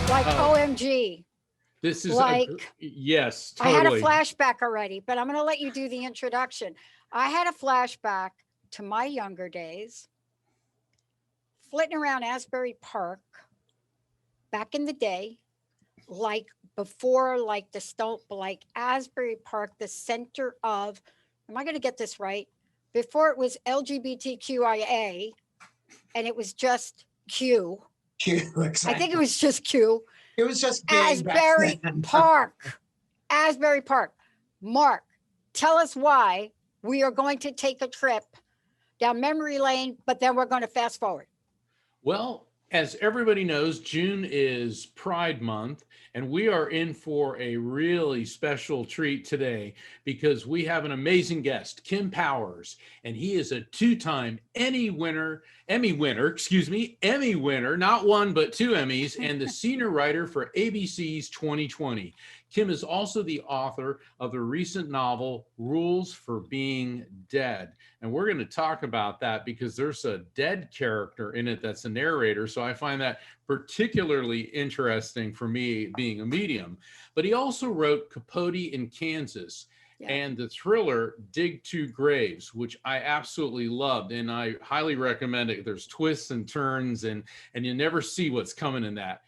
Like OMG. This is like, yes, totally. I had a flashback already, but I'm going to let you do the introduction. I had a flashback to my younger days, flitting around Asbury Park back in the day, like before, like the stone, like Asbury Park, the center of, am I going to get this right? Before it was LGBTQIA, and it was just Q. Q, exactly. I think it was just Q. It was just gay Asbury back then. Park. Asbury Park. Mark, tell us why we are going to take a trip down memory lane, but then we're going to fast forward. Well, as everybody knows, June is Pride Month, and we are in for a really special treat today because we have an amazing guest, Kim Powers, and he is a two-time Emmy winner, not one, but two Emmys, and the senior writer for ABC's 2020. Kim is also the author of the recent novel, Rules for Being Dead. And we're going to talk about that because there's a dead character in it that's a narrator. So I find that particularly interesting for me being a medium. But he also wrote Capote in Kansas and the thriller Dig Two Graves, which I absolutely loved. And I highly recommend it. There's twists and turns and you never see what's coming in that.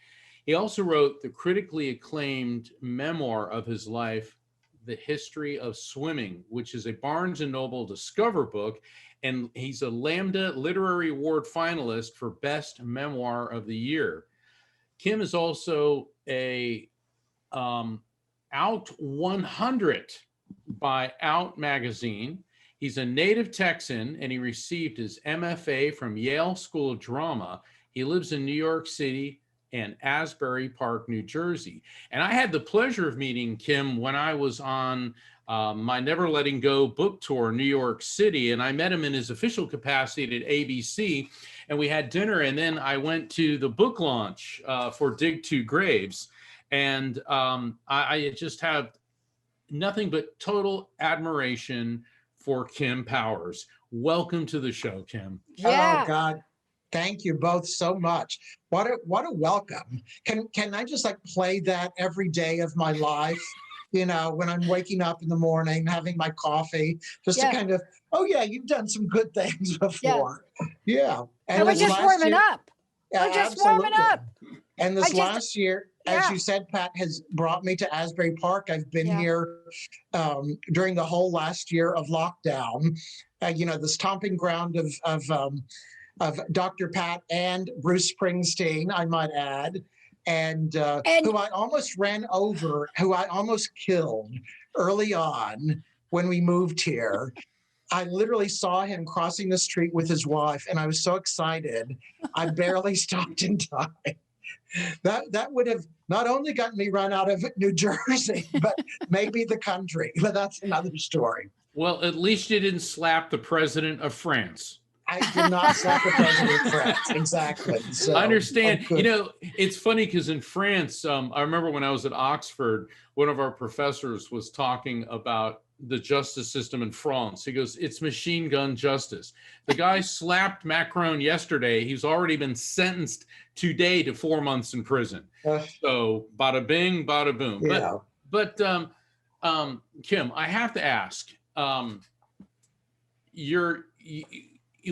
He also wrote the critically acclaimed memoir of his life, The History of Swimming, which is a Barnes & Noble Discover book. And he's a Lambda Literary Award finalist for Best Memoir of the Year. Kim is also a Out 100 by Out magazine. He's a native Texan, and he received his MFA from Yale School of Drama. He lives in New York City and Asbury Park, New Jersey. And I had the pleasure of meeting Kim when I was on my Never Letting Go book tour in New York City. And I met him in his official capacity at ABC. And we had dinner. And then I went to the book launch for Dig Two Graves. And I just have nothing but total admiration for Kim Powers. Welcome to the show, Kim. Yeah. Oh, God. Thank you both so much. What a welcome. Can I just like play that every day of my life? You know, when I'm waking up in the morning, having my coffee, just to kind of, oh yeah, you've done some good things before. Yeah. And we're just warming up. Yeah, we're just warming up. And this last year, as you said, Pat, has brought me to Asbury Park. I've been here during the whole last year of lockdown. You know, the stomping ground of Dr. Pat and Bruce Springsteen, I might add, and who I almost ran over, who I almost killed early on when we moved here. I literally saw him crossing the street with his wife, and I was so excited, I barely stopped in time. That would have not only gotten me run out of New Jersey, but maybe the country. But that's another story. Well, at least you didn't slap the president of France. I did not slap the president of France. Exactly. So I understand. good. You know, it's funny because in France, I remember when I was at Oxford, one of our professors was talking about the justice system in France. He goes, it's machine gun justice. The guy slapped Macron yesterday. He's already been sentenced today to 4 months in prison. So bada bing, bada boom. Yeah. But Kim, I have to ask,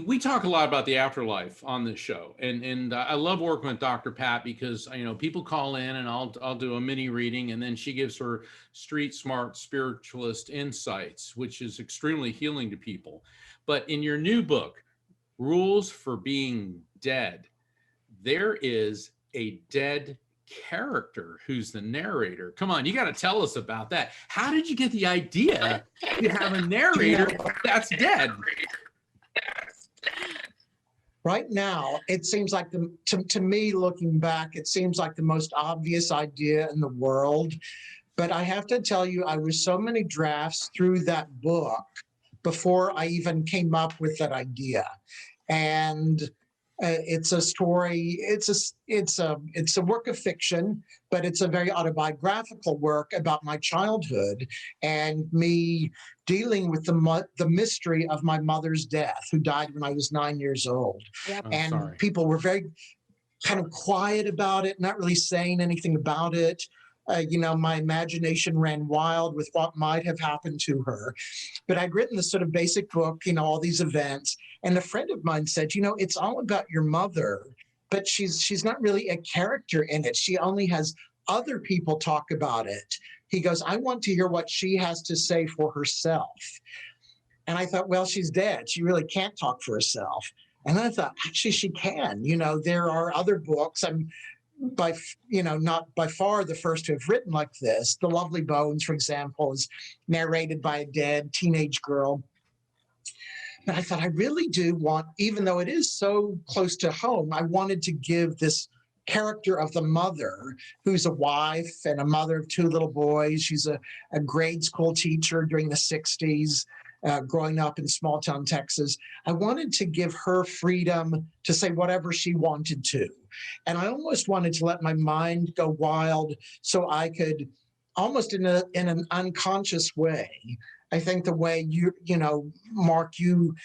we talk a lot about the afterlife on this show, and I love working with Dr. Pat because people call in and I'll do a mini reading, and then she gives her street smart spiritualist insights, which is extremely healing to people. But in your new book, Rules for Being Dead, there is a dead character who's the narrator. Come on, you got to tell us about that. How did you get the idea to have a narrator that's dead? Right now, it seems like to me, looking back, it seems like the most obvious idea in the world. But I have to tell you, I was so many drafts through that book before I even came up with that idea. And it's a story. It's a work of fiction, but it's a very autobiographical work about my childhood and me dealing with the mystery of my mother's death, who died when I was 9 years old. Yep. And sorry. people were very kind of quiet about it, not really saying anything about it. My imagination ran wild with what might have happened to her. But I'd written this sort of basic book, all these events. And a friend of mine said, it's all about your mother, but she's not really a character in it. She only has other people talk about it. He goes, I want to hear what she has to say for herself. And I thought, well, she's dead. She really can't talk for herself. And then I thought, actually, she can. There are other books. I'm not by far the first to have written like this. The Lovely Bones, for example, is narrated by a dead teenage girl. But I thought, I really do want, even though it is so close to home, I wanted to give this character of the mother, who's a wife and a mother of two little boys. She's a grade school teacher during the 60s, growing up in small town Texas. I wanted to give her freedom to say whatever she wanted to. And I almost wanted to let my mind go wild so I could, almost in an unconscious way, I think the way Mark, you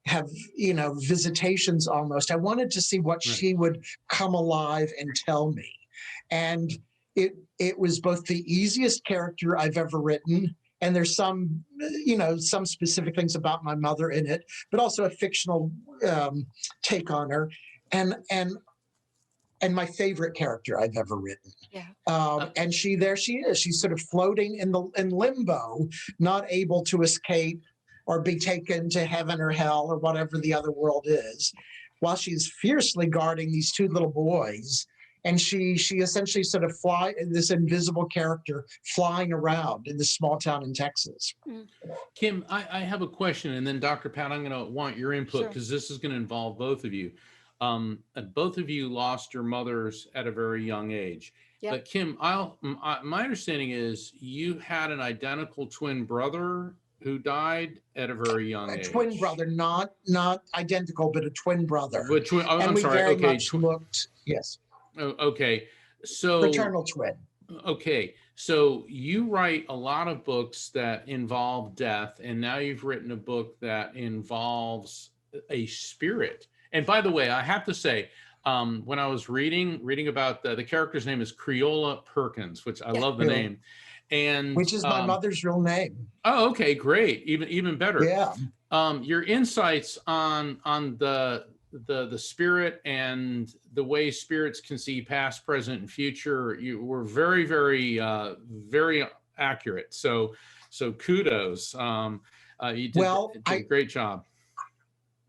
have, visitations almost. I wanted to see what she would come alive and tell me. And it was both the easiest character I've ever written, and there's some specific things about my mother in it, but also a fictional take on her, and my favorite character I've ever written. Yeah. And there she is. She's sort of floating in limbo, not able to escape or be taken to heaven or hell or whatever the other world is, while she's fiercely guarding these two little boys. And she essentially sort of this invisible character flying around in this small town in Texas. Kim, I have a question, and then Dr. Pat, I'm going to want your input because this is going to involve both of you. Both of you lost your mothers at a very young age. Yep. But Kim, my understanding is you had an identical twin brother who died at a very young age. A twin brother, not identical, but a twin brother. I'm sorry. Very okay. much looked, yes. Oh, okay. So fraternal twin. Okay. So you write a lot of books that involve death, and now you've written a book that involves a spirit. And by the way, I have to say, when I was reading about the character's name is Creola Perkins, which I love the name. And which is my mother's real name. Oh, okay, great. Even better. Yeah. Your insights on the spirit and the way spirits can see past, present, and future, you were very, very, very accurate. So kudos. You did a great job.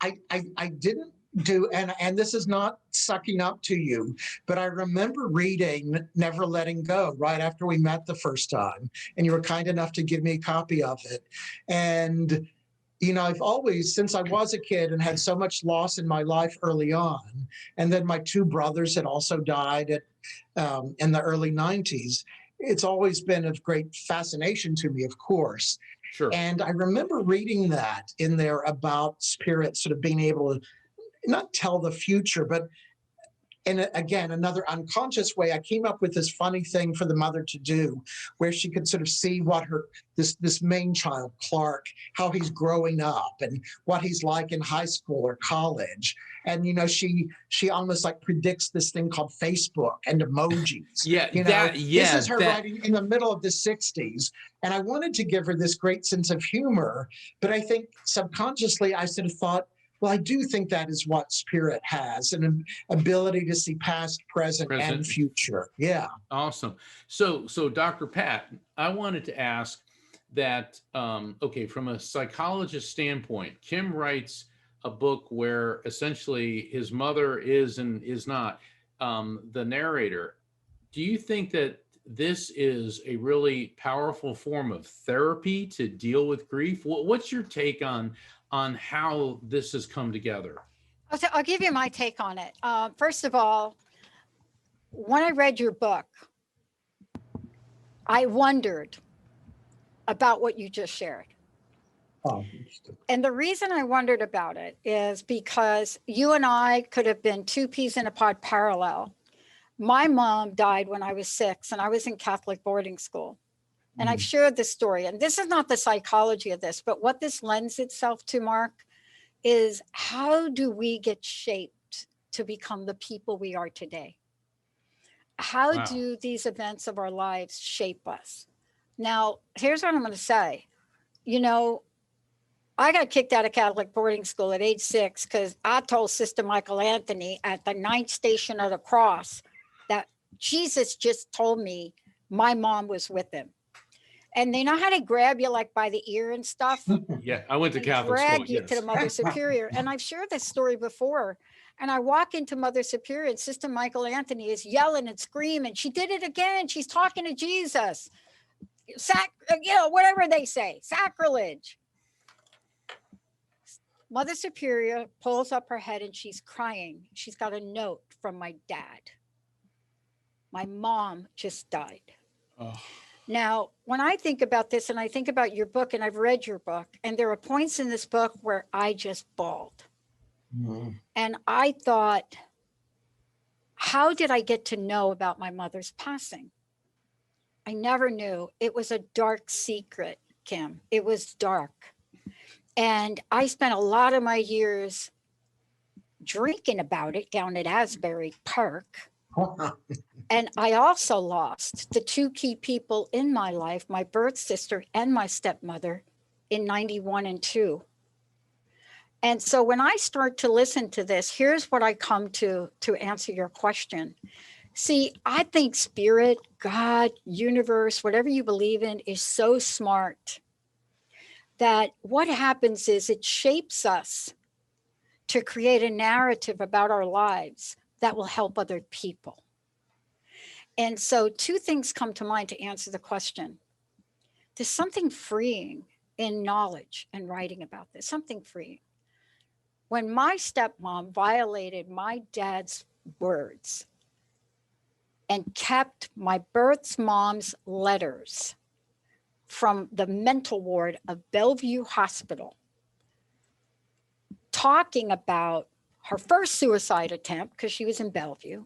I didn't do, and this is not sucking up to you, but I remember reading Never Letting Go right after we met the first time, and you were kind enough to give me a copy of it. And I've always, since I was a kid and had so much loss in my life early on, and then my two brothers had also died in the early 90s, it's always been of great fascination to me, of course. Sure. And I remember reading that in there about spirit sort of being able to not tell the future, but again, another unconscious way, I came up with this funny thing for the mother to do, where she could sort of see what this main child, Clark, how he's growing up and what he's like in high school or college. And she almost like predicts this thing called Facebook and emojis. Yeah, this is her writing in the middle of the 60s. And I wanted to give her this great sense of humor, but I think subconsciously I sort of thought, well, I do think that is what spirit has, an ability to see past, present, and future. Yeah. Awesome. So Dr. Pat, I wanted to ask that, okay, from a psychologist standpoint, Kim writes a book where essentially his mother is and is not the narrator. Do you think that this is a really powerful form of therapy to deal with grief? What's your take on how this has come together? I'll give you my take on it. First of all, when I read your book, I wondered about what you just shared. Oh, and the reason I wondered about it is because you and I could have been two peas in a pod parallel. My mom died when I was 6 and I was in Catholic boarding school. And I've shared this story, and this is not the psychology of this, but what this lends itself to, Mark, is how do we get shaped to become the people we are today? How do these events of our lives shape us? Now, here's what I'm going to say. I got kicked out of Catholic boarding school at age 6 because I told Sister Michael Anthony at the 9th station of the cross that Jesus just told me my mom was with him. And they know how to grab you like by the ear and stuff. Yeah, I went to Catholic school. Drag you to the Mother Superior. And I've shared this story before. And I walk into Mother Superior and Sister Michael Anthony is yelling and screaming. She did it again. She's talking to Jesus. Whatever they say, sacrilege. Mother Superior pulls up her head and she's crying. She's got a note from my dad. My mom just died. Oh. Now, when I think about this and I think about your book, and I've read your book, and there are points in this book where I just bawled. And I thought, how did I get to know about my mother's passing? I never knew. It was a dark secret, Kim. It was dark. And I spent a lot of my years drinking about it down at Asbury Park. And I also lost the two key people in my life, my birth sister and my stepmother, in 91 and 2. And so when I start to listen to this, here's what I come to answer your question. See, I think spirit, God, universe, whatever you believe in, is so smart that what happens is it shapes us to create a narrative about our lives that will help other people. And so 2 things come to mind to answer the question. There's something freeing in knowledge and writing about this, something freeing. When my stepmom violated my dad's words and kept my birth mom's letters from the mental ward of Bellevue Hospital, talking about her first suicide attempt, because she was in Bellevue,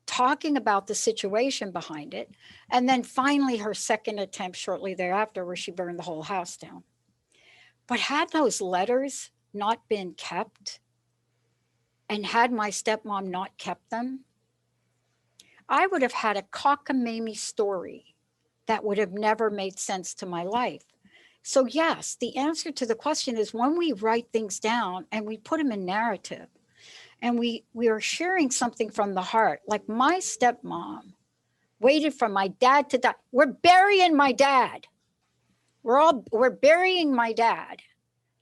talking about the situation behind it, and then finally her second attempt shortly thereafter, where she burned the whole house down. But had those letters not been kept, and had my stepmom not kept them, I would have had a cockamamie story that would have never made sense to my life. So yes, the answer to the question is when we write things down and we put them in narrative, and we are sharing something from the heart. Like my stepmom waited for my dad to die. We're burying my dad. We're burying my dad.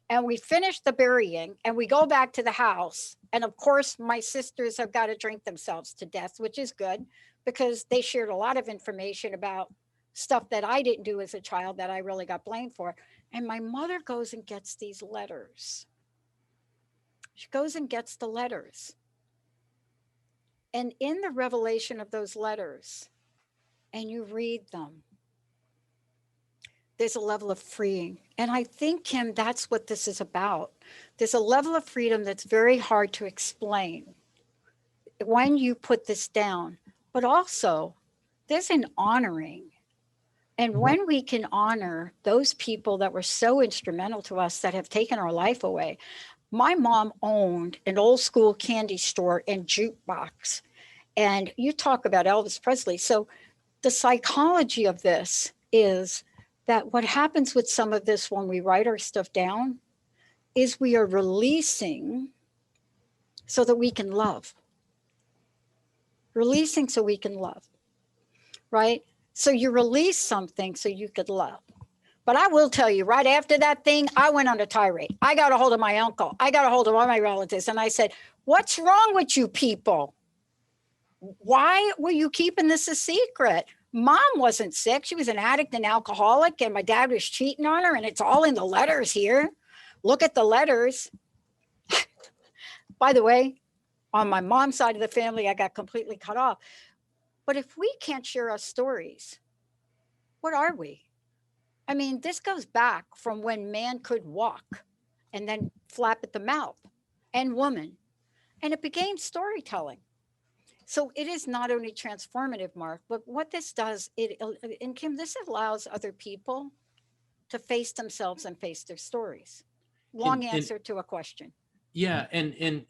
And we finish the burying and we go back to the house. And of course, my sisters have got to drink themselves to death, which is good because they shared a lot of information about stuff that I didn't do as a child that I really got blamed for. And my mother goes and gets these letters. She goes and gets the letters. And in the revelation of those letters, and you read them, there's a level of freeing. And I think, Kim, that's what this is about. There's a level of freedom that's very hard to explain when you put this down, but also there's an honoring. And when we can honor those people that were so instrumental to us that have taken our life away. My mom owned an old school candy store and jukebox. And you talk about Elvis Presley. So the psychology of this is that what happens with some of this when we write our stuff down is we are releasing so that we can love. Releasing so we can love, right? So you release something so you could love. But I will tell you, right after that thing, I went on a tirade. I got a hold of my uncle. I got a hold of all my relatives. And I said, what's wrong with you people? Why were you keeping this a secret? Mom wasn't sick. She was an addict and alcoholic, and my dad was cheating on her. And it's all in the letters here. Look at the letters. By the way, on my mom's side of the family, I got completely cut off. But if we can't share our stories, what are we? I mean, this goes back from when man could walk and then flap at the mouth, and woman. And it became storytelling. So it is not only transformative, Mark, but what this does, and Kim, this allows other people to face themselves and face their stories. Long answer to a question. Yeah, and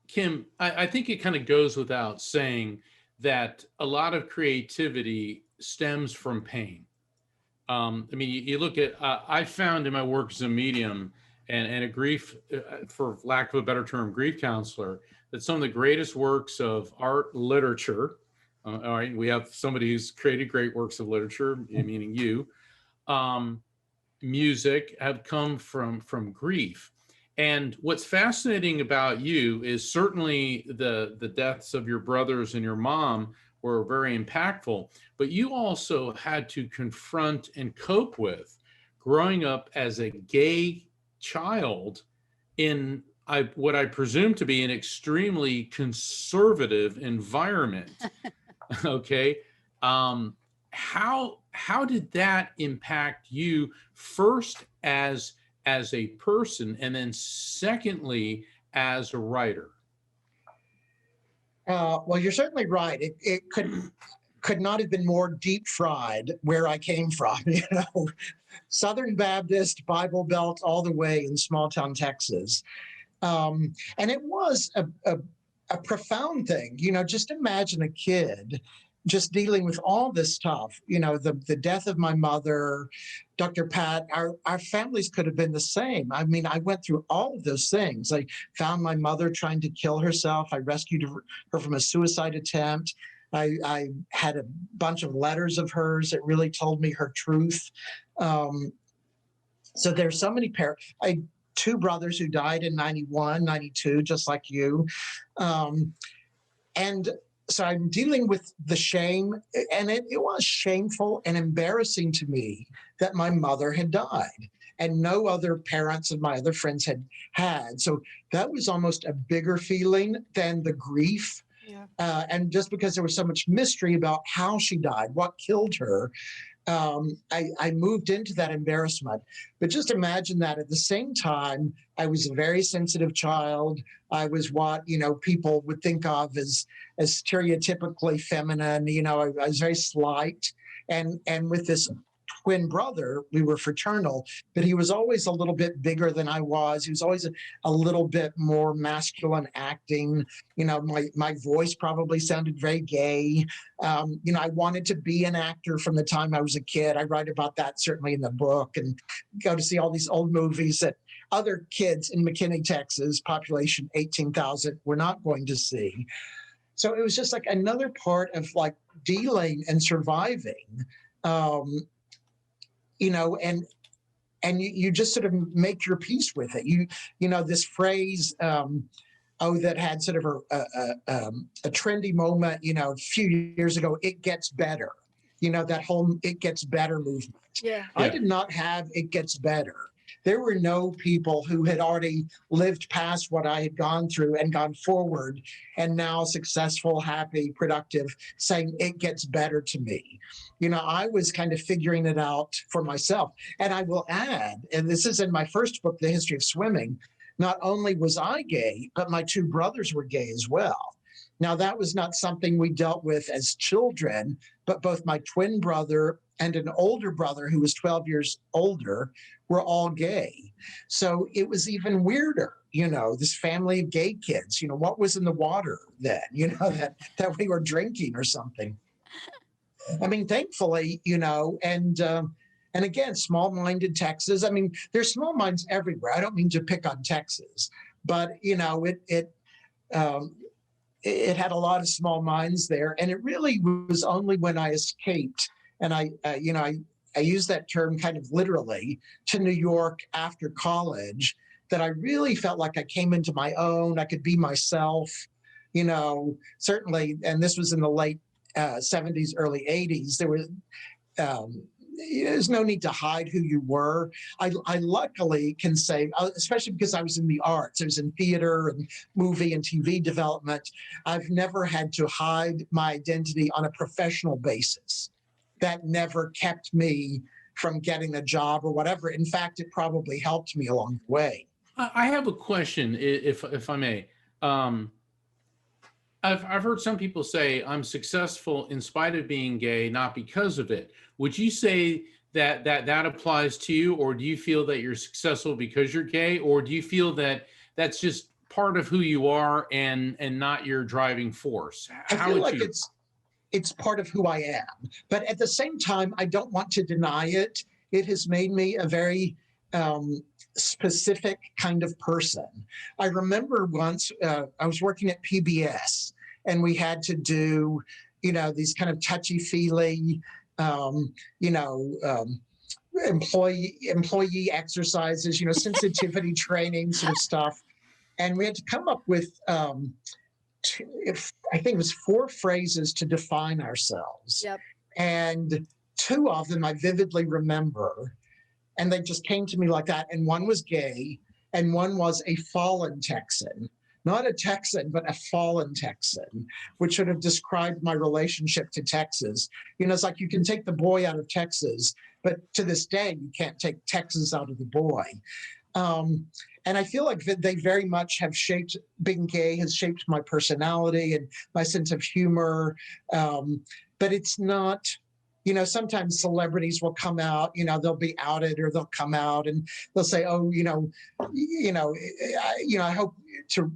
Kim, I think it kind of goes without saying that a lot of creativity stems from pain. I mean, you look at, I found in my work as a medium and a grief, for lack of a better term, grief counselor, that some of the greatest works of art, literature, all right, we have somebody who's created great works of literature, meaning you, music, have come from grief. And what's fascinating about you is certainly the deaths of your brothers and your mom were very impactful, but you also had to confront and cope with growing up as a gay child in what I presume to be an extremely conservative environment. Okay. How did that impact you first as a person, and then secondly, as a writer? Well, you're certainly right. It could not have been more deep fried where I came from. Southern Baptist, Bible Belt, all the way in small town Texas, and it was a profound thing. Just imagine a kid just dealing with all this stuff. The death of my mother, Dr. Pat, our families could have been the same. I mean, I went through all of those things. I found my mother trying to kill herself. I rescued her from a suicide attempt. I had a bunch of letters of hers that really told me her truth. So there's so many I had two brothers who died in 91, 92, just like you. And so I'm dealing with the shame, and it was shameful and embarrassing to me that my mother had died and no other parents of my other friends had. So that was almost a bigger feeling than the grief. Yeah. And just because there was so much mystery about how she died, what killed her, I moved into that embarrassment. But just imagine that at the same time, I was a very sensitive child. I was what, people would think of as stereotypically feminine. I was very slight. And with this twin brother, we were fraternal, but he was always a little bit bigger than I was. He was always a little bit more masculine acting. My voice probably sounded very gay. I wanted to be an actor from the time I was a kid. I write about that certainly in the book, and go to see all these old movies that other kids in McKinney, Texas, population 18,000, were not going to see. So it was just like another part of like dealing and surviving. And you just sort of make your peace with it. This phrase, that had sort of a trendy moment, a few years ago, it gets better, that whole it gets better movement. Yeah. I did not have it gets better. There were no people who had already lived past what I had gone through and gone forward and now successful, happy, productive, saying it gets better to me. I was kind of figuring it out for myself. And I will add, and this is in my first book, The History of Swimming, not only was I gay, but my two brothers were gay as well. Now, that was not something we dealt with as children, but both my twin brother and an older brother who was 12 years older were all gay. So it was even weirder, this family of gay kids, what was in the water then, that we were drinking or something. I mean, thankfully, and again, small-minded Texas. I mean, there's small minds everywhere. I don't mean to pick on Texas, but it had a lot of small minds there, and it really was only when I escaped, and I use that term kind of literally, to New York after college, that I really felt like I came into my own. I could be myself, certainly, and this was in the late 70s, early 80s. There's no need to hide who you were. I luckily can say, especially because I was in the arts, I was in theater and movie and TV development, I've never had to hide my identity on a professional basis. That never kept me from getting a job or whatever. In fact, it probably helped me along the way. I have a question, if I may. I've heard some people say I'm successful in spite of being gay, not because of it. Would you say that applies to you, or do you feel that you're successful because you're gay, or do you feel that that's just part of who you are and not your driving force? I feel like it's part of who I am, but at the same time, I don't want to deny it. It has made me a very specific kind of person. I remember once I was working at PBS, and we had to do, these kind of touchy-feely, employee exercises, sensitivity training sort of stuff, and we had to come up with I think it was 4 phrases to define ourselves. Yep. And 2 of them I vividly remember, and they just came to me like that. And one was gay, and one was a fallen Texan. Not a Texan, but a fallen Texan, which should have described my relationship to Texas. It's like you can take the boy out of Texas, but to this day, you can't take Texas out of the boy. And I feel like they very much have being gay has shaped my personality and my sense of humor. But it's not, sometimes celebrities will come out, they'll be outed, or they'll come out and they'll say, oh, I hope to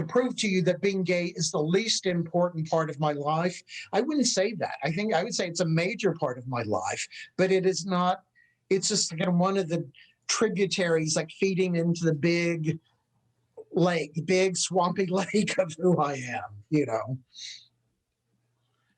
prove to you that being gay is the least important part of my life. I wouldn't say that. I would say it's a major part of my life, but it is not. It's just kind of one of the tributaries, like feeding into the big swampy lake of who I am.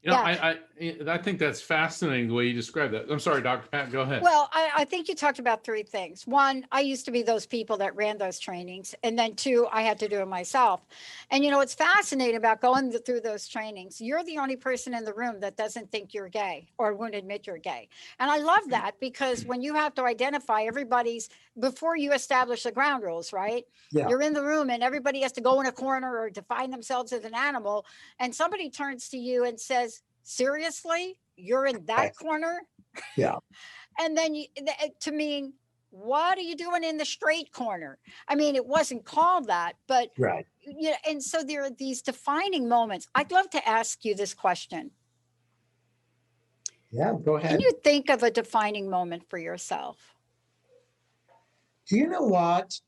I think that's fascinating the way you describe that. I'm sorry, Dr. Pat, go ahead. Well, I think you talked about 3 things. 1, I used to be those people that ran those trainings. And then 2, I had to do it myself. And what's fascinating about going through those trainings, you're the only person in the room that doesn't think you're gay or won't admit you're gay. And I love that, because when you have to identify everybody's, before you establish the ground rules, right? Yeah. You're in the room and everybody has to go in a corner or define themselves as an animal. And somebody turns to you and says, seriously, you're in that corner? Yeah. And then to me, what are you doing in the straight corner? I mean, it wasn't called that, but right. And so there are these defining moments. I'd love to ask you this question. Yeah, go ahead. Can you think of a defining moment for yourself? Do you know what?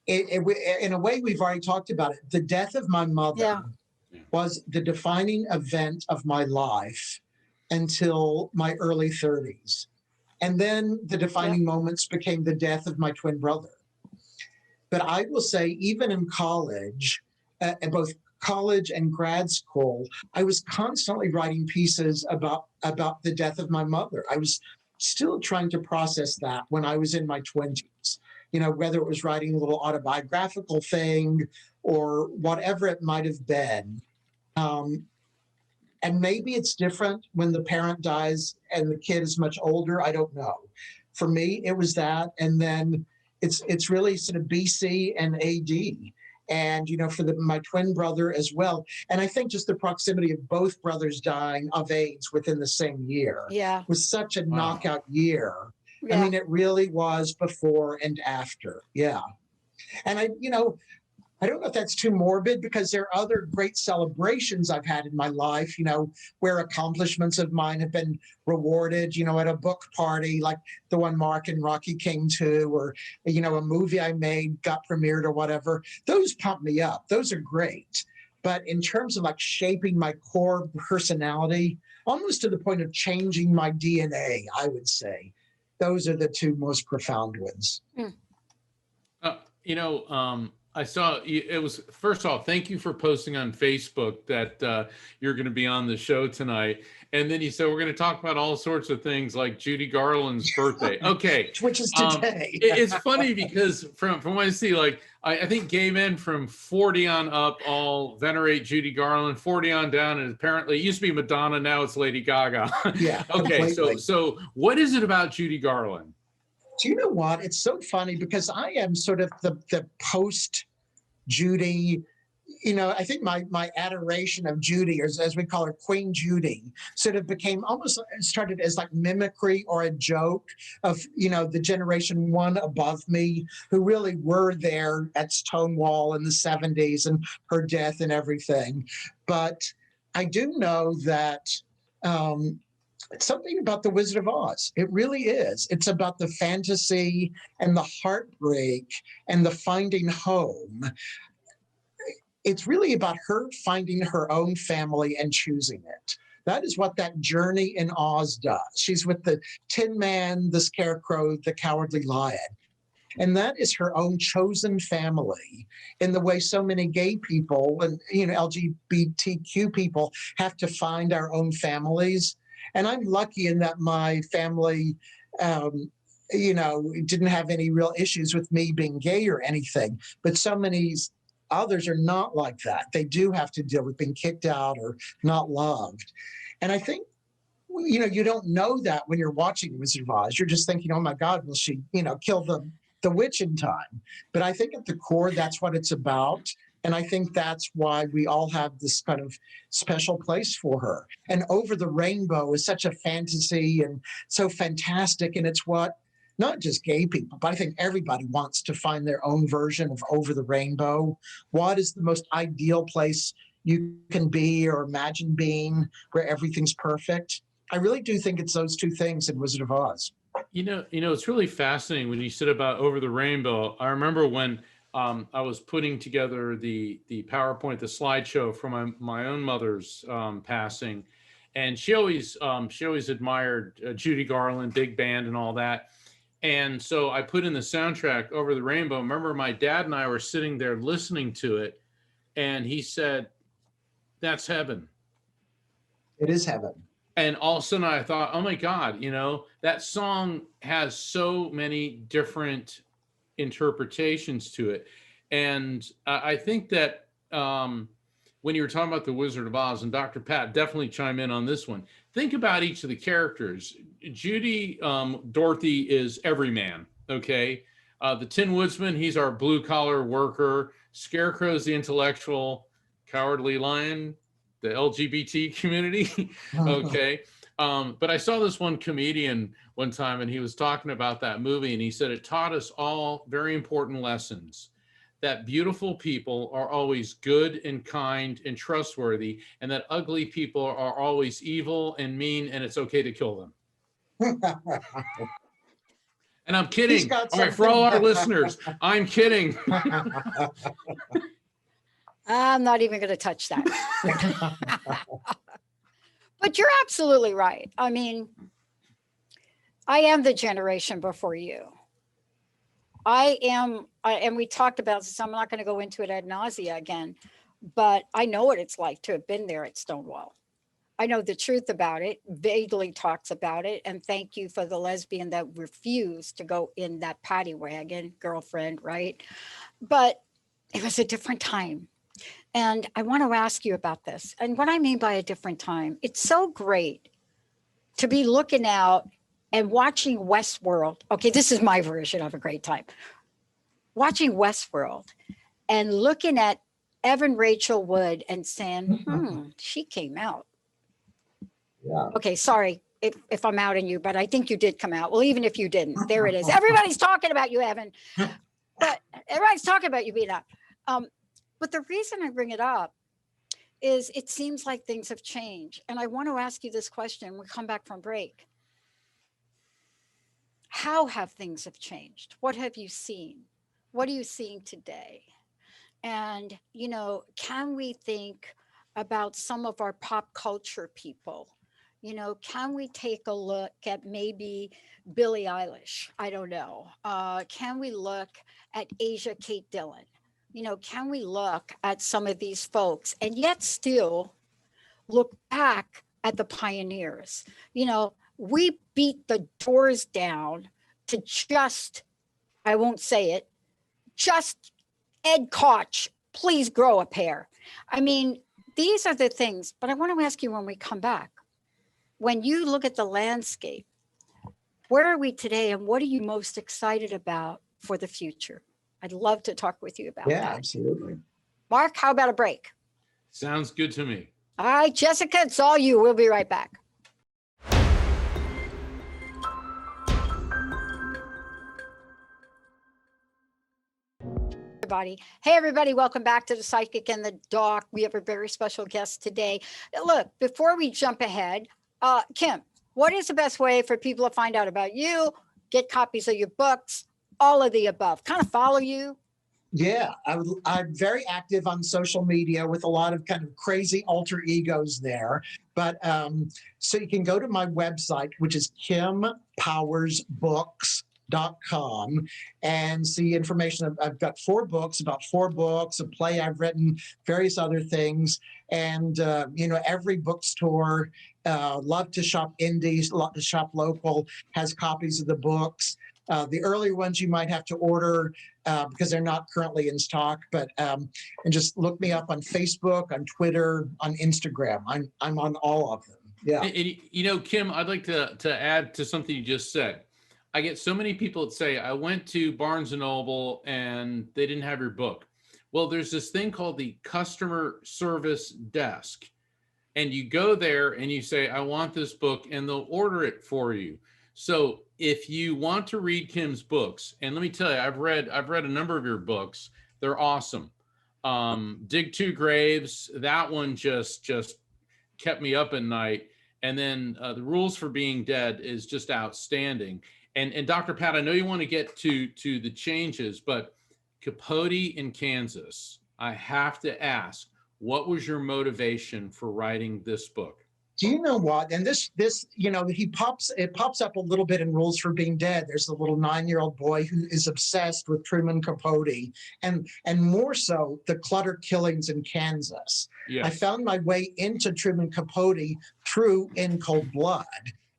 In a way, we've already talked about it. The death of my mother was the defining event of my life until my early 30s. And then the defining moments became the death of my twin brother. But I will say, even in college, at both college and grad school, I was constantly writing pieces about the death of my mother. I was still trying to process that when I was in my 20s, whether it was writing a little autobiographical thing or whatever it might have been. And maybe it's different when the parent dies and the kid is much older. I don't know. for me, it was that. And then it's really sort of BC and AD. And, for my twin brother as well. And I think just the proximity of both brothers dying of AIDS within the same year was such a knockout year. I mean, it really was before and after. Yeah. And I don't know if that's too morbid, because there are other great celebrations I've had in my life, where accomplishments of mine have been rewarded, at a book party, like the one Mark and Rocky came to, or, a movie I made got premiered or whatever. Those pump me up. Those are great. But in terms of like shaping my core personality, almost to the point of changing my DNA, I would say, those are the two most profound ones. I saw it was, first off, thank you for posting on Facebook that you're going to be on the show tonight. And then you said we're going to talk about all sorts of things like Judy Garland's birthday. Okay. Which is today. It's funny because from what I see, like, I think gay men from 40 on up all venerate Judy Garland, 40 on down, and apparently it used to be Madonna, now it's Lady Gaga. Yeah. Okay. Completely. So what is it about Judy Garland? Do you know what? It's so funny because I am sort of the post Judy. I think my adoration of Judy, or as we call her, Queen Judy, sort of became almost started as like mimicry or a joke of, the generation one above me who really were there at Stonewall in the 70s and her death and everything. But I do know that it's something about The Wizard of Oz. It really is. It's about the fantasy and the heartbreak and the finding home. It's really about her finding her own family and choosing it. That is what that journey in Oz does. She's with the Tin Man, the Scarecrow, the Cowardly Lion. And that is her own chosen family, in the way so many gay people and LGBTQ people have to find our own families. And I'm lucky in that my family, didn't have any real issues with me being gay or anything. But so many others are not like that. They do have to deal with being kicked out or not loved. And I think, you don't know that when you're watching Wizard of Oz. You're just thinking, oh my God, will she, kill the witch in time? But I think at the core, that's what it's about. And I think that's why we all have this kind of special place for her. And Over the Rainbow is such a fantasy and so fantastic. And it's what not just gay people, but I think everybody wants to find their own version of Over the Rainbow. What is the most ideal place you can be or imagine being, where everything's perfect? I really do think it's those two things in Wizard of Oz. It's really fascinating when you said about Over the Rainbow. I remember when I was putting together the PowerPoint, the slideshow for my own mother's passing, and she always admired Judy Garland, big band, and all that. And so I put in the soundtrack Over the Rainbow. Remember, my dad and I were sitting there listening to it, and he said, "That's heaven." It is heaven. And all of a sudden I thought, oh my God, that song has so many different interpretations to it. And I think that when you were talking about The Wizard of Oz, and Dr. Pat, definitely chime in on this one. Think about each of the characters. Judy, Dorothy is everyman, okay? The Tin Woodsman, he's our blue collar worker. Scarecrow's the intellectual. Cowardly Lion, the LGBT community, okay? But I saw this one comedian one time, and he was talking about that movie, and he said it taught us all very important lessons. That beautiful people are always good and kind and trustworthy, and that ugly people are always evil and mean, and it's okay to kill them. And I'm kidding. All right, for all our listeners, I'm kidding. I'm not even going to touch that. But you're absolutely right. I mean, I am the generation before you. And we talked about this, I'm not going to go into it ad nausea again, but I know what it's like to have been there at Stonewall. I know the truth about it, vaguely talks about it, and thank you for the lesbian that refused to go in that paddy wagon, girlfriend, right? But it was a different time. And I want to ask you about this. And what I mean by a different time, it's so great to be looking out and watching Westworld. Okay, this is my version of a great time. Watching Westworld and looking at Evan Rachel Wood and saying, she came out. Yeah. Okay, sorry if I'm outing you, but I think you did come out. Well, even if you didn't, there it is. Everybody's talking about you, Evan. But everybody's talking about you being out. But the reason I bring it up is it seems like things have changed. And I want to ask you this question when we come back from break. How have things have changed? What have you seen? What are you seeing today? And, you know, can we think about some of our pop culture people? You know, can we take a look at maybe Billie Eilish? I don't know. Can we look at Asia Kate Dillon? You know, can we look at some of these folks and yet still look back at the pioneers? You know, we beat the doors down to just, I won't say it, just Ed Koch, please grow a pair. I mean, these are the things, but I want to ask you when we come back, when you look at the landscape, where are we today and what are you most excited about for the future? I'd love to talk with you about that. Yeah, absolutely. Mark, how about a break? Sounds good to me. All right, Jessica, it's all you. We'll be right back. Hey, everybody, welcome back to The Psychic and the Doc. We have a very special guest today. Look, before we jump ahead, Kim, what is the best way for people to find out about you, get copies of your books, all of the above, kind of follow you? Yeah, I'm very active on social media with a lot of kind of crazy alter egos there. But so you can go to my website, which is kimpowersbooks.com, and see information. I've got about four books, a play I've written, various other things. And, you know, every bookstore, love to shop indies, love to shop local, has copies of the books. The earlier ones you might have to order because they're not currently in stock, but and just look me up on Facebook, on Twitter, on Instagram. I'm on all of them. Yeah. And, you know, Kim, I'd like to add to something you just said. I get so many people that say, I went to Barnes and Noble and they didn't have your book. Well, there's this thing called the customer service desk. And you go there and you say, I want this book, and they'll order it for you. So if you want to read Kim's books, and let me tell you, I've read a number of your books. They're awesome. Dig Two Graves, that one just kept me up at night. And then The Rules for Being Dead is just outstanding. And Dr. Pat, I know you want to get to the changes, but Capote in Kansas, I have to ask, what was your motivation for writing this book? Do you know what? And this, you know, it pops up a little bit in Rules for Being Dead. There's a little 9-year-old boy who is obsessed with Truman Capote, and more so the clutter killings in Kansas. Yes. I found my way into Truman Capote through In Cold Blood.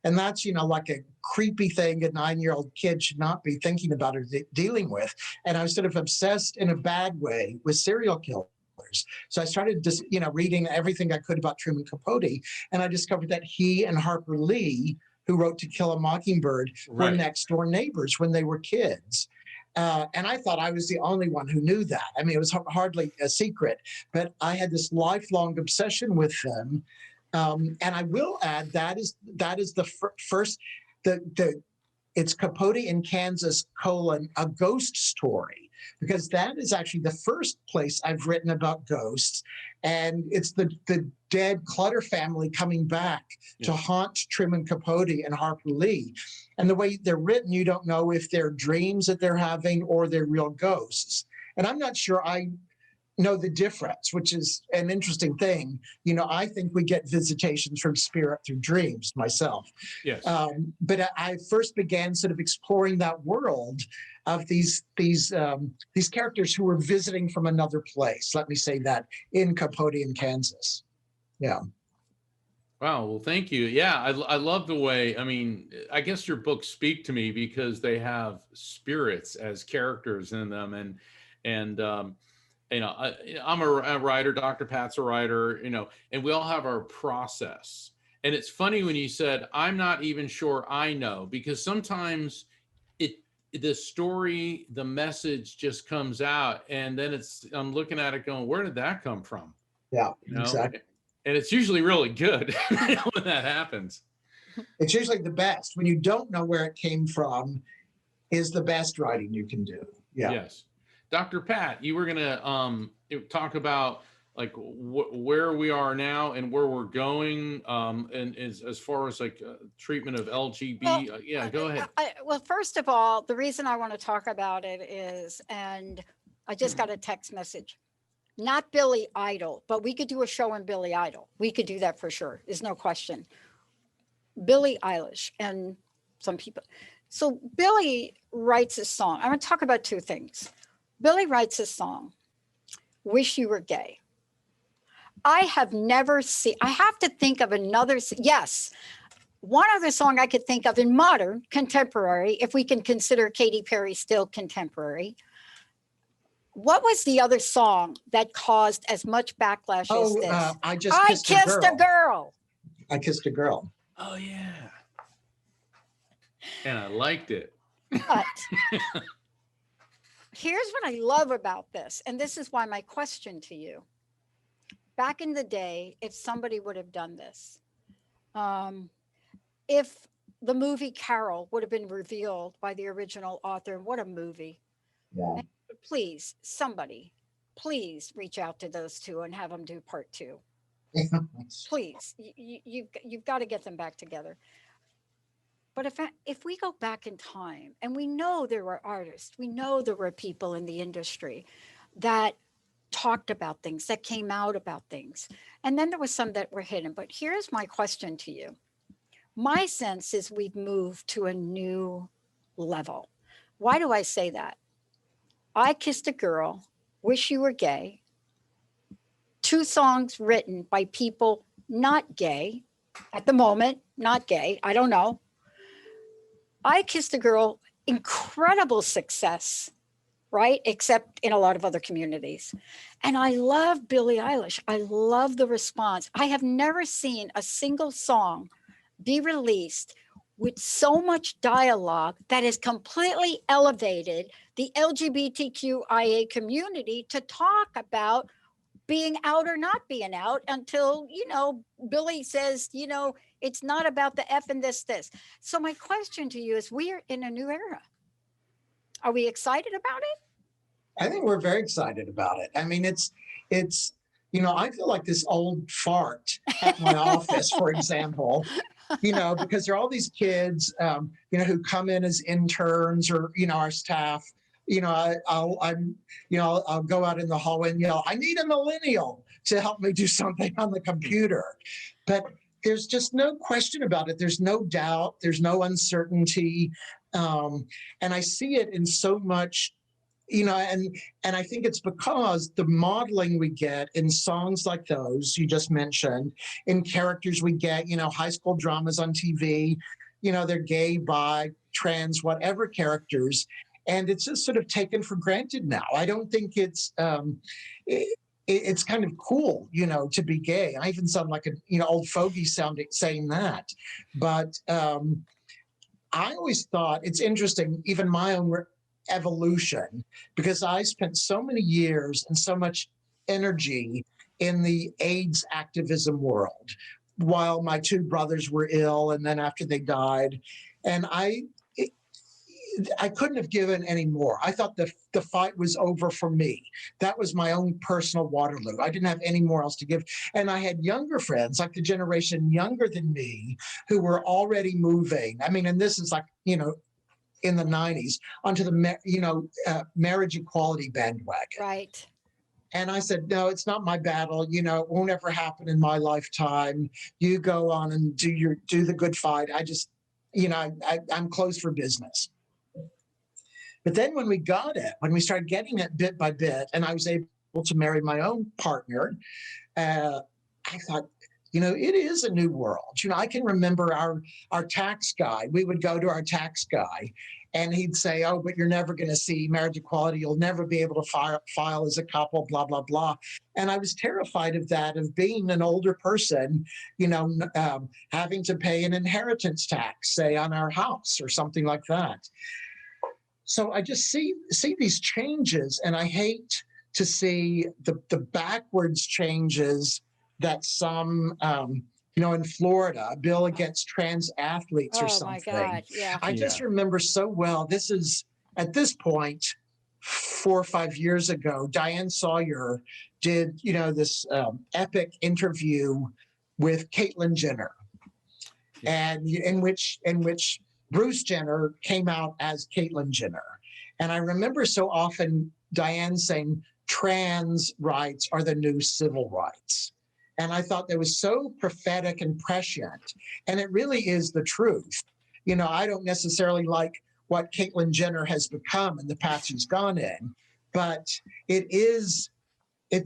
And that's, you know, like a creepy thing a 9-year-old kid should not be thinking about or dealing with. And I was sort of obsessed in a bad way with serial killers. So I started just, you know, reading everything I could about Truman Capote, and I discovered that he and Harper Lee, who wrote To Kill a Mockingbird, were next door neighbors when they were kids. And I thought I was the only one who knew that. I mean, it was hardly a secret, but I had this lifelong obsession with them. And I will add that is the first, it's Capote in Kansas, a ghost story, because that is actually the first place I've written about ghosts. And it's the dead Clutter family coming back to haunt Truman Capote and Harper Lee. And the way they're written, you don't know if they're dreams that they're having or they're real ghosts. And I'm not sure I know the difference, which is an interesting thing. You know, I think we get visitations from spirit through dreams myself. Yes. But I first began sort of exploring that world of these characters who were visiting from another place. Let me say that, in Capote in Kansas. Yeah. Wow. Well, thank you. Yeah, I love the way, I mean, I guess your books speak to me because they have spirits as characters in them. And you know, I'm a writer, Dr. Pat's a writer, you know, and we all have our process. And it's funny when you said, I'm not even sure I know, because sometimes the story, the message just comes out, and then I'm looking at it going, where did that come from? Yeah, You know? exactly. And it's usually really good when that happens. It's usually the best. When you don't know where it came from is the best writing you can do. Yeah. Yes. Dr. Pat, you were going to talk about like where we are now and where we're going, and as far as like treatment of LGBT. Well, Yeah, go ahead. Well, first of all, the reason I want to talk about it is, and I just got a text message, not Billy Idol, but we could do a show on Billy Idol. We could do that for sure. There's no question. Billie Eilish and some people. So Billy writes a song. I'm going to talk about two things. Billy writes a song, Wish You Were Gay. I have never seen, I have to think of another, yes, one other song I could think of in modern, contemporary, if we can consider Katy Perry still contemporary. What was the other song that caused as much backlash as this? I Kissed a Girl. I Kissed a Girl. Oh, yeah. And I liked it. But here's what I love about this, and this is why my question to you. Back in the day, if somebody would have done this, if the movie Carol would have been revealed by the original author, what a movie. Yeah. Please, somebody, please reach out to those two and have them do part 2. Please, you've got to get them back together. But if we go back in time, and we know there were artists, we know there were people in the industry that talked about things, that came out about things. And then there was some that were hidden. But here's my question to you. My sense is we've moved to a new level. Why do I say that? I Kissed a Girl, Wish You Were Gay, 2 songs written by people not gay at the moment, not gay, I don't know. I Kissed a Girl, incredible success, right? Except in a lot of other communities. And I love Billie Eilish. I love the response. I have never seen a single song be released with so much dialogue that has completely elevated the LGBTQIA community to talk about being out or not being out until, Billy says, it's not about the F and this. So my question to you is, we're in a new era. Are we excited about it? I think we're very excited about it. I mean, it's, I feel like this old fart at my office, for example, because there are all these kids, who come in as interns or, our staff. I'll go out in the hallway and yell, I need a millennial to help me do something on the computer. But there's just no question about it. There's no doubt. There's no uncertainty. And I see it in so much, and I think it's because the modeling we get in songs like those you just mentioned, in characters we get, high school dramas on TV, they're gay, bi, trans, whatever characters. And it's just sort of taken for granted now. I don't think it's kind of cool, to be gay. I even sound like an old fogey saying that. But I always thought it's interesting, even my own evolution, because I spent so many years and so much energy in the AIDS activism world while my 2 brothers were ill and then after they died. And I couldn't have given any more. I thought the fight was over for me. That was my own personal Waterloo. I didn't have any more else to give. And I had younger friends, like the generation younger than me, who were already moving. I mean, and this is like, in the 90s, onto the marriage equality bandwagon. Right. And I said, no, it's not my battle. It won't ever happen in my lifetime. You go on and do the good fight. I just, I'm closed for business. But then when we started getting it bit by bit, and I was able to marry my own partner, I thought, it is a new world. I can remember our tax guy. We would go to our tax guy, And he'd say, oh, but you're never going to see marriage equality. You'll never be able to file as a couple, blah, blah, blah. And I was terrified of that, of being an older person, having to pay an inheritance tax, say, on our house or something like that. So I just see these changes, and I hate to see the backwards changes that some, in Florida, a bill against trans athletes or something. Oh my God, yeah. I just remember so well, this is, at this point, 4 or 5 years ago, Diane Sawyer did, this epic interview with Caitlyn Jenner, and in which Bruce Jenner came out as Caitlyn Jenner. And I remember so often Diane saying, trans rights are the new civil rights. And I thought that was so prophetic and prescient. And it really is the truth. I don't necessarily like what Caitlyn Jenner has become and the path she's gone in, but it is the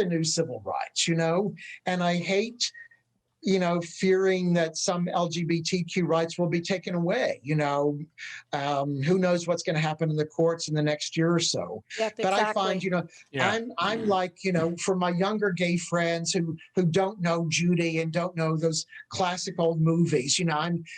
new civil rights, and I hate, fearing that some LGBTQ rights will be taken away. Who knows what's going to happen in the courts in the next year or so. Yep, but exactly. I find, I'm like, for my younger gay friends who don't know Judy and don't know those classic old movies,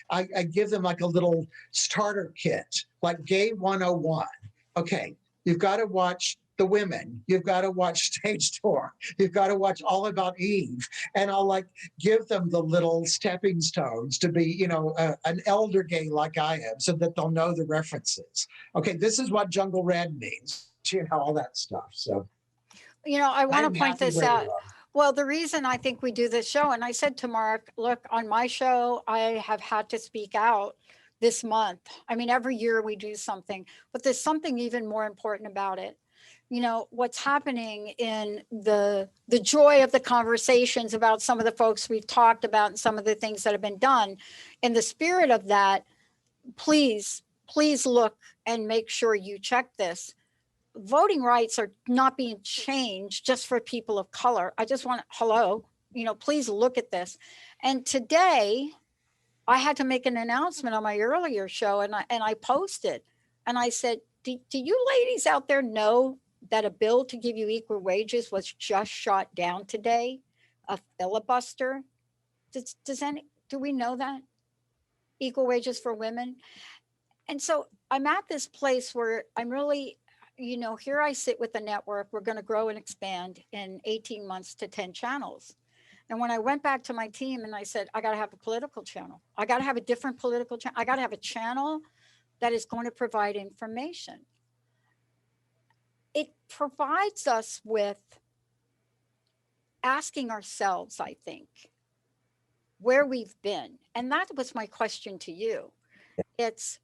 I give them like a little starter kit, like Gay 101. Okay, you've got to watch The Women, you've got to watch Stage Door, you've got to watch All About Eve, and I'll give them the little stepping stones to be, an elder gay like I am, so that they'll know the references. Okay, this is what Jungle Red means, all that stuff. So, I want to point this out. Well, the reason I think we do this show, and I said to Mark, look, on my show, I have had to speak out this month. I mean, every year we do something, but there's something even more important about it. What's happening in the joy of the conversations about some of the folks we've talked about and some of the things that have been done. In the spirit of that, please look and make sure you check this. Voting rights are not being changed just for people of color. I just want, please look at this. And today I had to make an announcement on my earlier show, and I posted, and I said, do you ladies out there know that a bill to give you equal wages was just shot down today? A filibuster. Do we know that? Equal wages for women. And so I'm at this place where I'm really, here I sit with the network. We're going to grow and expand in 18 months to 10 channels. And when I went back to my team and I said, I got to have a political channel. I got to have a different political channel. I got to have a channel that is going to provide information. It provides us with asking ourselves, I think, where we've been. And that was my question to you. It's,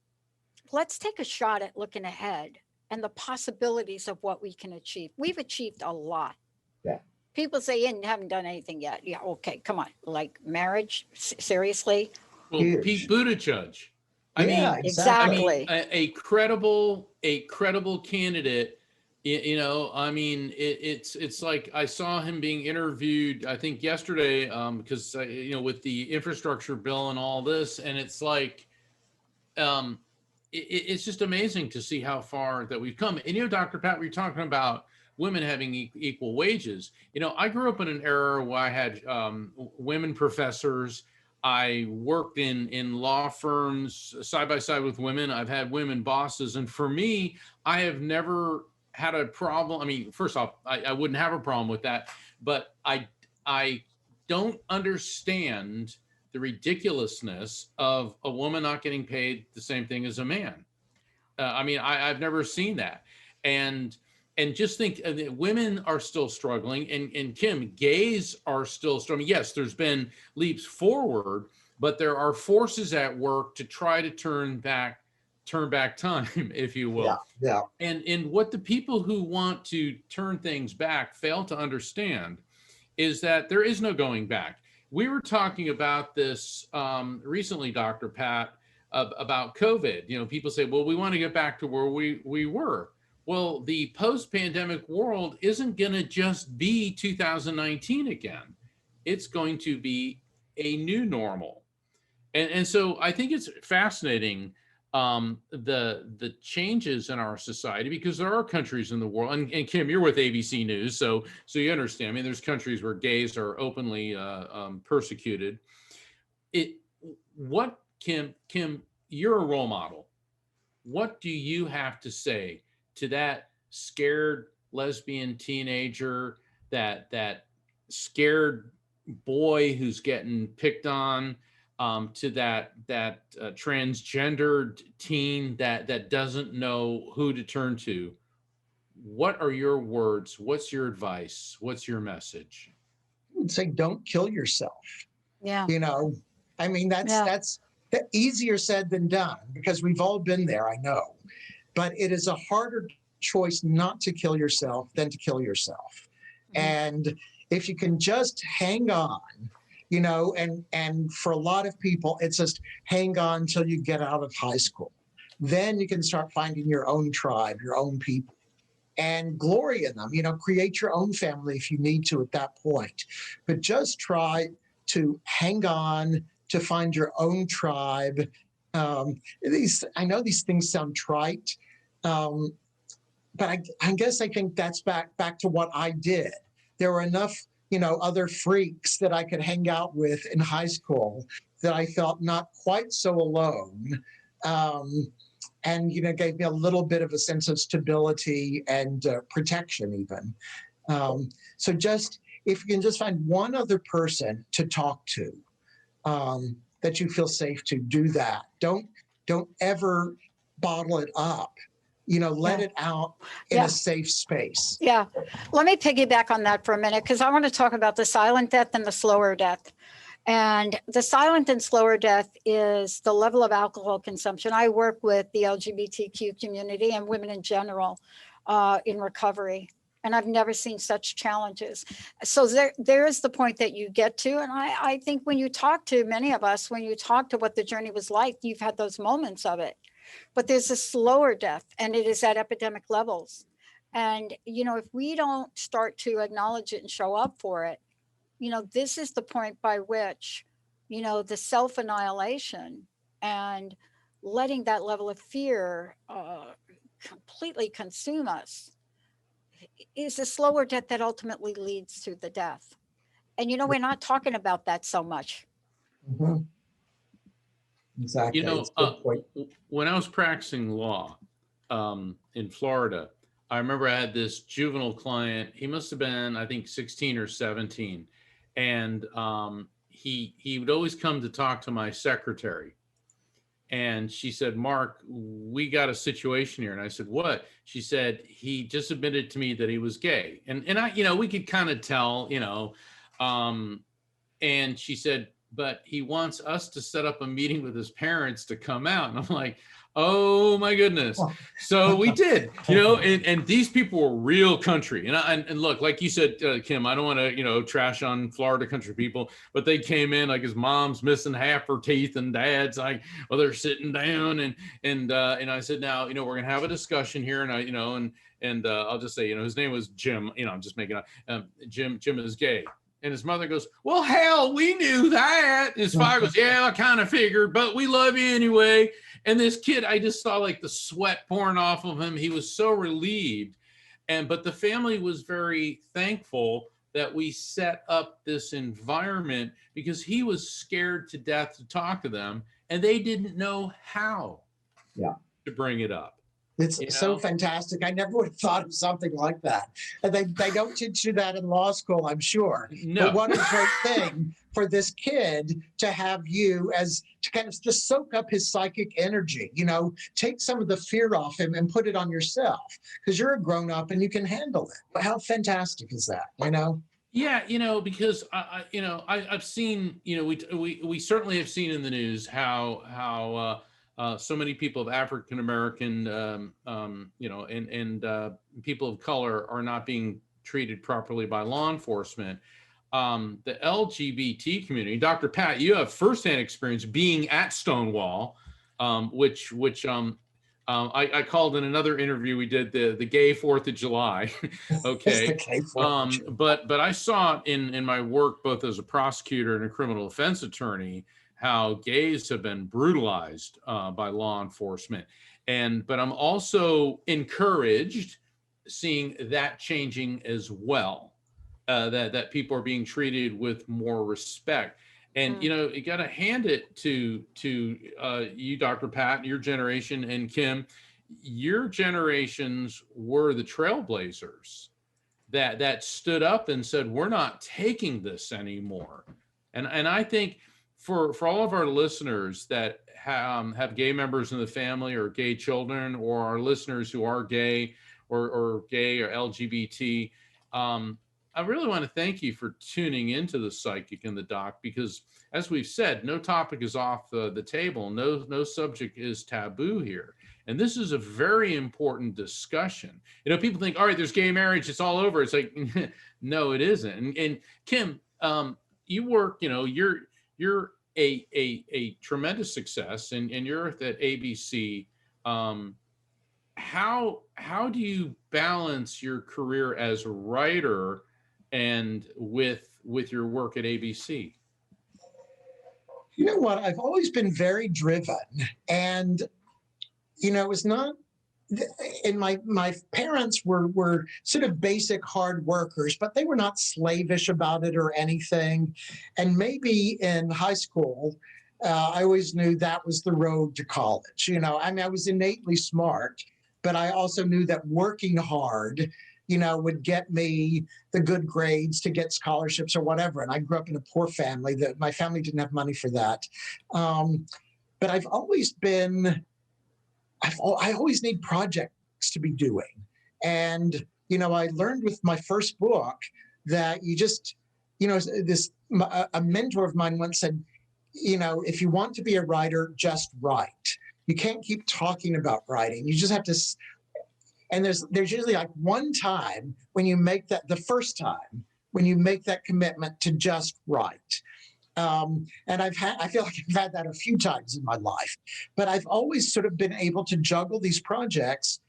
let's take a shot at looking ahead and the possibilities of what we can achieve. We've achieved a lot. Yeah. People say, you haven't done anything yet. Yeah, okay, come on. Like marriage, seriously? Well, Pete Buttigieg. Exactly. A credible candidate. It's like I saw him being interviewed, I think yesterday, because with the infrastructure bill and all this, and it's like, it's just amazing to see how far that we've come. And Dr. Pat, we're talking about women having equal wages. I grew up in an era where I had women professors. I worked in law firms side by side with women. I've had women bosses. And for me, I have never had a problem. I mean, first off, I wouldn't have a problem with that, but I don't understand the ridiculousness of a woman not getting paid the same thing as a man. I've never seen that. And just think, women are still struggling, and Kim, gays are still struggling. Yes, there's been leaps forward, but there are forces at work to try to turn back time, if you will. Yeah. And what the people who want to turn things back fail to understand is that there is no going back. We were talking about this recently, Dr. Pat, about COVID. People say, well, we want to get back to where we were. Well, the post-pandemic world isn't going to just be 2019 again. It's going to be a new normal. And so I think it's fascinating, the changes in our society, because there are countries in the world, and Kim, you're with ABC News, so you understand. I mean, there's countries where gays are openly persecuted. Kim, you're a role model. What do you have to say to that scared lesbian teenager, that scared boy who's getting picked on, to that transgendered teen that doesn't know who to turn to? What are your words? What's your advice? What's your message? I would say, don't kill yourself. Yeah. I mean, that's easier said than done, because we've all been there, I know. But it is a harder choice not to kill yourself than to kill yourself. Mm-hmm. And if you can just hang on, and for a lot of people, it's just hang on until you get out of high school. Then you can start finding your own tribe, your own people, and glory in them. Create your own family if you need to at that point. But just try to hang on, to find your own tribe. I know these things sound trite, but I guess I think that's back to what I did. There were enough, other freaks that I could hang out with in high school that I felt not quite so alone. And, gave me a little bit of a sense of stability and protection even. So just, if you can just find one other person to talk to, that you feel safe to, do that. Don't ever bottle it up. Let it out in a safe space. Yeah. Let me piggyback on that for a minute, because I want to talk about the silent death and the slower death. And the silent and slower death is the level of alcohol consumption. I work with the LGBTQ community and women in general in recovery. And I've never seen such challenges. So there is the point that you get to. And I think when you talk to many of us, when you talk to what the journey was like, you've had those moments of it. But there's a slower death, and it is at epidemic levels. And, if we don't start to acknowledge it and show up for it, this is the point by which, the self-annihilation and letting that level of fear completely consume us is a slower death that ultimately leads to the death. And, we're not talking about that so much. Mm-hmm. Exactly. When I was practicing law in Florida, I remember I had this juvenile client. He must have been, I think, 16 or 17. And he would always come to talk to my secretary. And she said, "Mark, we got a situation here." And I said, "What?" She said, "He just admitted to me that he was gay." And I, we could kind of tell, and she said, "But he wants us to set up a meeting with his parents to come out." And I'm like, oh my goodness. So we did, and these people were real country. And look, like you said, Kim, I don't want to, trash on Florida country people, but they came in like his mom's missing half her teeth and dad's like, well, they're sitting down. And I said, now, we're going to have a discussion here. And I'll just say, his name was Jim, I'm just making up, Jim is gay. And his mother goes, "Well, hell, we knew that." And his father goes, "Yeah, I kind of figured, but we love you anyway." And this kid, I just saw like the sweat pouring off of him. He was so relieved. But the family was very thankful that we set up this environment, because he was scared to death to talk to them, and they didn't know how to bring it up. It's so fantastic. I never would have thought of something like that. And they don't teach you that in law school, I'm sure. No. But what a great thing for this kid to have you to kind of just soak up his psychic energy, take some of the fear off him and put it on yourself, because you're a grown up and you can handle it. How fantastic is that, Yeah, because I've seen, we certainly have seen in the news how so many people of African American, and people of color are not being treated properly by law enforcement. The LGBT community, Dr. Pat, you have firsthand experience being at Stonewall, which I called in another interview we did the gay 4th of July. Okay. But I saw it in my work, both as a prosecutor and a criminal defense attorney, how gays have been brutalized by law enforcement. But I'm also encouraged seeing that changing as well, that people are being treated with more respect. And you got to hand it to you, Dr. Pat, your generation, and Kim. Your generations were the trailblazers that stood up and said, "We're not taking this anymore." And I think for all of our listeners that have gay members in the family or gay children, or our listeners who are gay or gay or LGBT, I really want to thank you for tuning into the Psychic and the Doc, because as we've said, no topic is off the table. No subject is taboo here. And this is a very important discussion. People think, all right, there's gay marriage, it's all over. It's like, no, it isn't. And Kim, you work, you're a tremendous success, and you're at ABC. How do you balance your career as a writer and with your work at ABC? You know what? I've always been very driven, and it's not. And my parents were sort of basic hard workers, but they were not slavish about it or anything. And maybe in high school, I always knew that was the road to college. I was innately smart, but I also knew that working hard, would get me the good grades to get scholarships or whatever. And I grew up in a poor family. That my family didn't have money for that. But I've always been. I always need projects to be doing. And, I learned with my first book that you just, a mentor of mine once said, if you want to be a writer, just write. You can't keep talking about writing. You just have to, and there's usually like one time when you make that, the first time, when you make that commitment to just write. And I feel like I've had that a few times in my life, but I've always sort of been able to juggle these projects,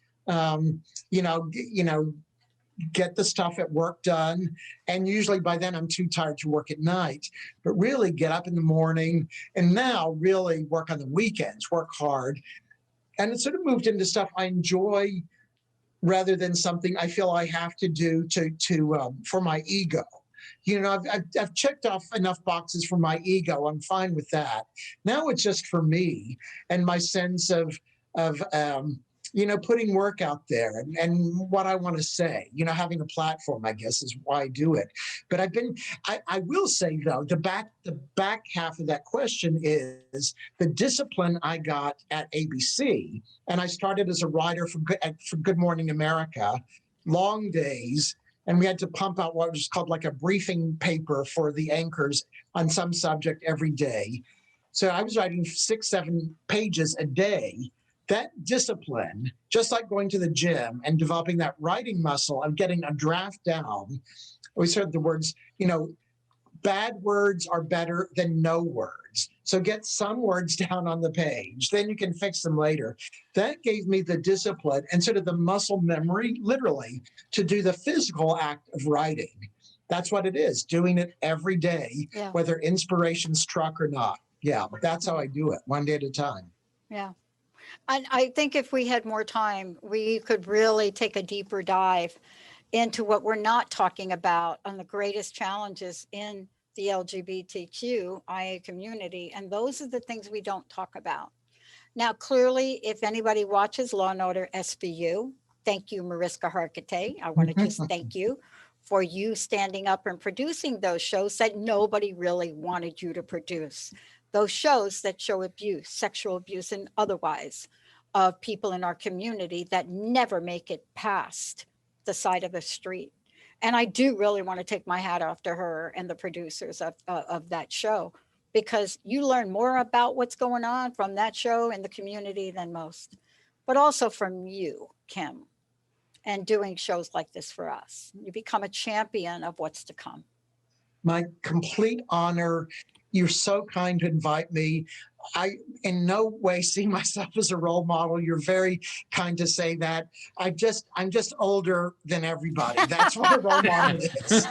get the stuff at work done. And usually by then I'm too tired to work at night, but really get up in the morning, and now really work on the weekends, work hard. And it sort of moved into stuff I enjoy rather than something I feel I have to do for my ego. I've checked off enough boxes for my ego. I'm fine with that. Now it's just for me and my sense of putting work out there and what I want to say. Having a platform, I guess, is why I do it. But I will say though, the back half of that question is the discipline I got at ABC, and I started as a writer for Good Morning America, long days. And we had to pump out what was called like a briefing paper for the anchors on some subject every day. So I was writing 6-7 pages a day. That discipline, just like going to the gym and developing that writing muscle of getting a draft down. We heard the words, bad words are better than no words. So get some words down on the page, then you can fix them later. That gave me the discipline and sort of the muscle memory, literally, to do the physical act of writing. That's what it is, doing it every day, whether inspiration struck or not. Yeah, that's how I do it, one day at a time. Yeah. And I think if we had more time, we could really take a deeper dive into what we're not talking about on the greatest challenges in the LGBTQIA community. And those are the things we don't talk about. Now, clearly, if anybody watches Law and Order SVU, thank you, Mariska Hargitay. I want to just thank you for you standing up and producing those shows that nobody really wanted you to produce. Those shows that show abuse, sexual abuse and otherwise, of people in our community that never make it past the side of the street. And I do really want to take my hat off to her and the producers of that show, because you learn more about what's going on from that show in the community than most, but also from you, Kim, and doing shows like this for us. You become a champion of what's to come. My complete honor. You're so kind to invite me. I in no way see myself as a role model. You're very kind to say that. I'm just older than everybody. That's what a role model is.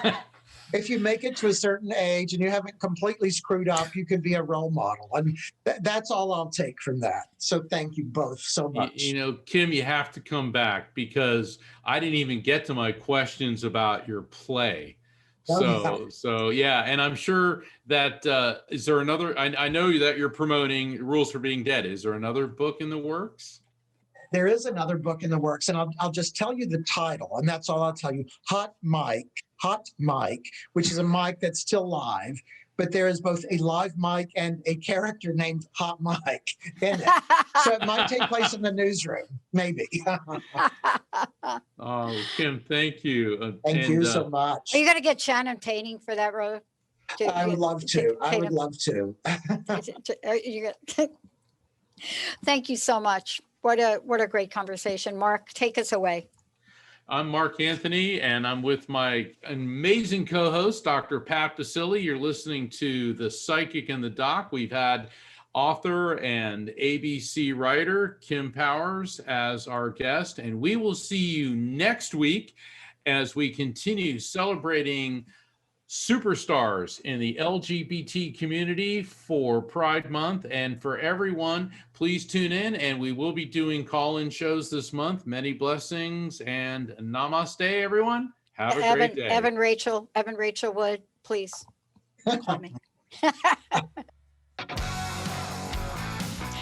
if you make it to a certain age and you haven't completely screwed up, you can be a role model. And that's all I'll take from that. So thank you both so much. You know, Kim, you have to come back because I didn't even get to my questions about your play. So yeah, and I'm sure that is there another? I know that you're promoting Rules for Being Dead. Is there another book in the works? There is another book in the works, and I'll just tell you the title, and that's all I'll tell you. Hot Mic, which is a mic that's still live, but there is both a live mic and a character named Hot Mic in it. So it might take place in the newsroom, maybe. Oh, Kim, thank you. Thank you so much. Are you going to get Shannon Tainting for that role? I would love to. I would love to. Thank you so much. What a great conversation. Mark, take us away. I'm Mark Anthony, and I'm with my amazing co-host, Dr. Pat Baccili. You're listening to The Psychic and the Doc. We've had author and ABC writer Kim Powers as our guest, and we will see you next week as we continue celebrating superstars in the LGBT community for Pride Month. And for everyone, please tune in, and we will be doing call-in shows this month. Many blessings and namaste, everyone. Have a great day. Evan Rachel Wood, please call me.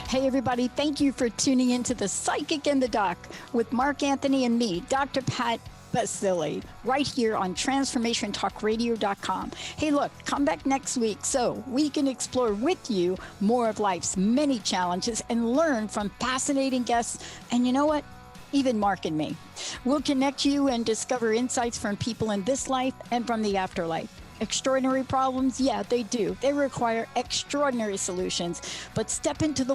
Hey, everybody. Thank you for tuning into The Psychic and the Doc with Mark Anthony and me, Dr. Pat Baccili, right here on transformationtalkradio.com. Hey, look, come back next week so we can explore with you more of life's many challenges and learn from fascinating guests. And you know what? Even Mark and me. We'll connect you and discover insights from people in this life and from the afterlife. Extraordinary problems? Yeah, they do. They require extraordinary solutions. But step into the